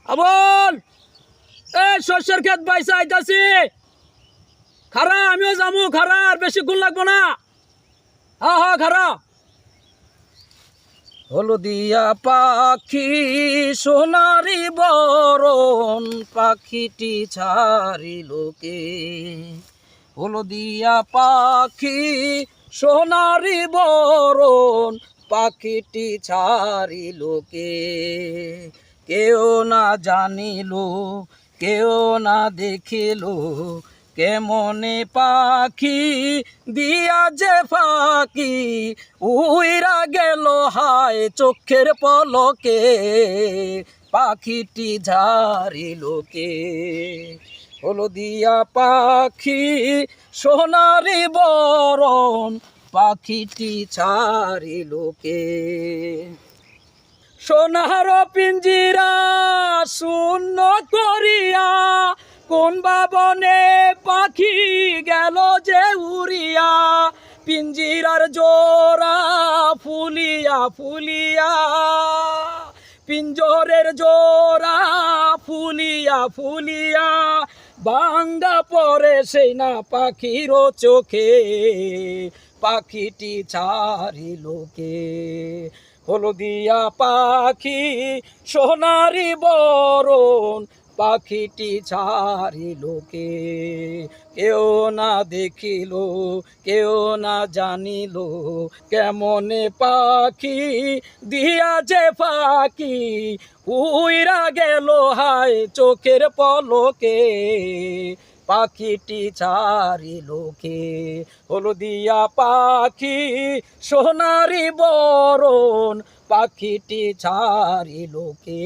আবল এই শস্যের ক্ষেত বাইসা আইতাছি। খারা আমিও যামু, খারা আর বেশি গুণ লাগবো না। হ্যাঁ হ্যাঁ খারা। হলদিয়া পাখি সোনারি বরণ পাখিটি ছাড়িলোকে। হলদিয়া পাখি সোনারি বরণ পাখিটি ছাড়িলোকে। কেউ না জানিল, কেউ না দেখিল, কেমনে পাখি দিয়া যে ফাঁকি উইরা গেল হায় চোখের পলকে। পাখিটি ঝাড়িলোকে। হলদিয়া পাখি সোনারি বরণ পাখিটি ছাড়িলোকে। সোনার পিঞ্জিরা শূন্য করিয়া কোন বাবনে পাখি গেল যে উড়িয়া। পিঞ্জিরার জোড়া ফুলিয়া ফুলিয়া, পিঞ্জরের জোড়া ফুলিয়া ফুলিয়া ভাঙ্গা পড়ে সেই না পাখির চোখে। পাখিটি ছাড়িলোকে। হলদিয়া পাখি সোনারি বরণ পাখিটি ছাড়িলোকে। কেউ না দেখিল, কেউ না জানিল, কেমনে পাখি দিয়া যে ফাঁকি উইরা গেল হায় চোখের পলকে। পাখিটি ছাড়িলোকে। হলদিয়া পাখি সোনারি বরণ পাখিটি ছাড়িলোকে।